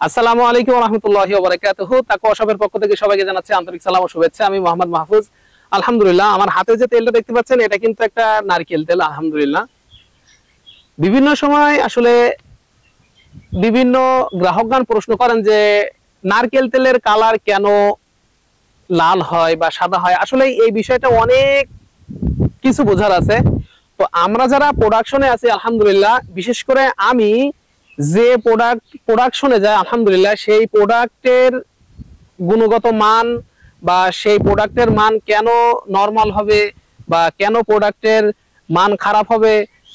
আসসালামু আলাইকুম ওয়া রাহমাতুল্লাহি ওয়া বারাকাতুহু। তাকওয়া শপের পক্ষ থেকে সবাইকে জানাচ্ছি আন্তরিক সালাম ও শুভেচ্ছা। আমি মোহাম্মদ মাহফুজ। আলহামদুলিল্লাহ, আমার হাতে যে তেলটা দেখতে পাচ্ছেন এটা কিন্তু একটা নারকেল তেল। আলহামদুলিল্লাহ, বিভিন্ন সময় আসলে বিভিন্ন গ্রাহকগণ প্রশ্ন করেন যে নারকেল তেলের কালার কেন লাল হয় বা সাদা হয়। আসলে এই বিষয়টা অনেক কিছু বোঝার আছে। তো আমরা যারা প্রোডাকশনে আছি আলহামদুলিল্লাহ, বিশেষ করে আমি যে প্রোডাকশনে যায় আলহামদুলিল্লাহ, সেই প্রোডাক্টের গুণগত মান বা সেই প্রোডাক্টের মান কেন নরমাল হবে বা কেন প্রোডাক্টের মান খারাপ হবে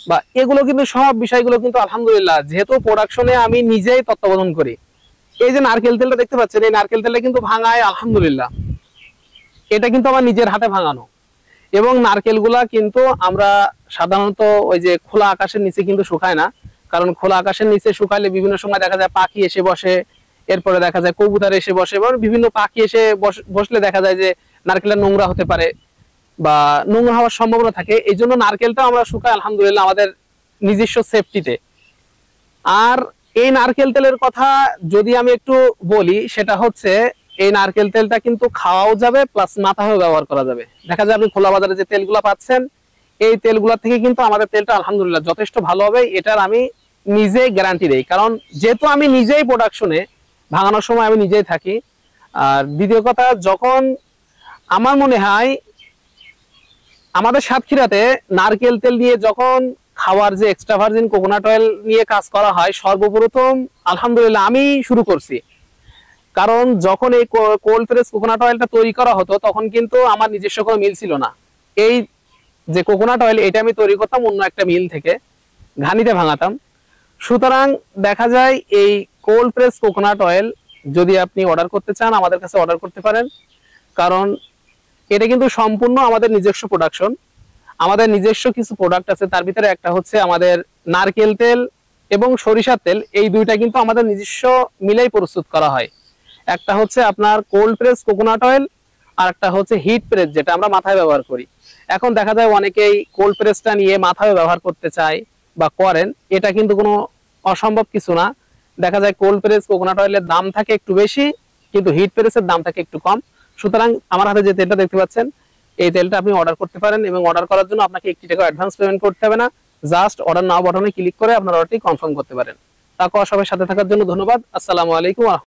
বা এগুলো কিন্তু সব বিষয়গুলো কিন্তু আলহামদুলিল্লাহ, যেহেতু প্রোডাকশনে আমি নিজেই তত্ত্বাবধান করি। এই যে নারকেল তেলটা দেখতে পাচ্ছেন, এই নারকেল তেলটা কিন্তু ভাঙায় আলহামদুলিল্লাহ, এটা কিন্তু আমার নিজের হাতে ভাঙানো। এবং নারকেলগুলা কিন্তু আমরা সাধারণত ওই যে খোলা আকাশের নিচে কিন্তু শুকায় না, কারণ খোলা আকাশের নিচে শুকাইলে বিভিন্ন সময় দেখা যায় পাখি এসে বসে, এরপরে দেখা যায় কবুতর এসে বসে, এবং বিভিন্ন পাখি এসে বসলে দেখা যায় যে নারকেলটা নোংরা হতে পারে বা নোংরা হওয়ার সম্ভাবনা থাকে। এই জন্য নারকেলটা আমরা শুকাই আলহামদুলিল্লাহ আমাদের নিজস্ব সেফটিতে। আর এই নারকেল তেলের কথা যদি আমি একটু বলি, সেটা হচ্ছে এই নারকেল তেলটা কিন্তু খাওয়াও যাবে প্লাস মাথায়ও ব্যবহার করা যাবে। দেখা যায় আপনি খোলা বাজারে যে তেলগুলো পাচ্ছেন, এই তেলগুলা থেকে কিন্তু আমাদের তেলটা আলহামদুলিল্লাহ যথেষ্ট ভালো হবে, এটার আমি নিজেই গ্যারান্টি দেই। কারণ যেহেতু আমি নিজেই প্রোডাকশনে ভাঙানোর সময় আমি নিজেই থাকি। আর দ্বিতীয় কথা, যখন আমার মনে হয় আমাদের সাতক্ষীরাতে নারকেল তেল নিয়ে যখন খাওয়ার যে এক্সট্রা ভার্জিন কোকোনাট অয়েল নিয়ে কাজ করা হয়, সর্বপ্রথম আলহামদুলিল্লাহ আমি শুরু করছি। কারণ যখন এই কোল্ড প্রেস কোকোনাট অয়েলটা তৈরি করা হতো, তখন কিন্তু আমার নিজস্ব কোনো মিল ছিল না। এই যে কোকোনাট অয়েল, এটা আমি তৈরি করতাম অন্য একটা মিল থেকে, ঘানিতে ভাঙাতাম। সুতরাং দেখা যায় এই কোল্ড প্রেস কোকোনাট অয়েল যদি আপনি অর্ডার করতে চান, আমাদের কাছে অর্ডার করতে পারেন। কারণ এটা কিন্তু সম্পূর্ণ আমাদের নিজস্ব প্রোডাকশন। আমাদের নিজস্ব কিছু প্রোডাক্ট আছে, তার ভিতরে একটা হচ্ছে আমাদের নারকেল তেল এবং সরিষার তেল। এই দুইটা কিন্তু আমাদের নিজস্ব মিলেই প্রস্তুত করা হয়। একটা হচ্ছে আপনার কোল্ড প্রেস কোকোনাট অয়েল, আর একটা হচ্ছে হিট প্রেস, যেটা আমরা মাথায় ব্যবহার করি। এখন দেখা যায় অনেকেই কোল্ড প্রেসটা নিয়ে মাথায় ব্যবহার করতে চায় বা করেন, এটা কিন্তু কোনো অসম্ভব কিছু না। দেখা যায় কোল্ড প্রেস কোকোনাট অয়েলের দাম থাকে একটু বেশি, কিন্তু হিট প্রেসের দাম থাকে একটু কম। সুতরাং আমার হাতে যে তেলটা দেখতে পাচ্ছেন, এই তেলটা আপনি অর্ডার করতে পারেন, এবং অর্ডার করার জন্য আপনাকে 1 টাকা অ্যাডভান্স পেমেন্ট করতে হবে না। জাস্ট অর্ডার নাও বাটনে ক্লিক করে আপনার অর্ডারটি কনফার্ম করতে পারেন। তাকওয়া সবাই সাথে থাকার জন্য ধন্যবাদ। আসসালামু আলাইকুম।